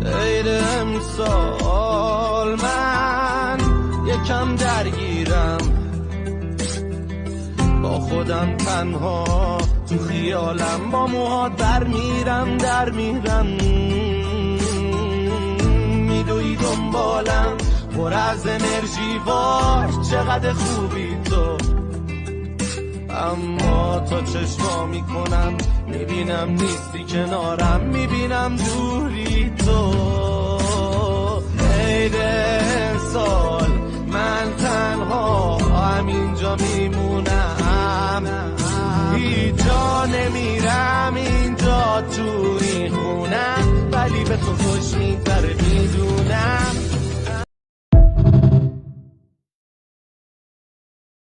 عید امسال من یکم درگیرم، با خودم تنها تو خیالم، با موهات در میرم میدوی دنبالم پر از انرژی، وای چقدر خوبی تو. اما تا چشما میکنم میبینم نیستی کنارم، میبینم دوری تو. عید سال من تنها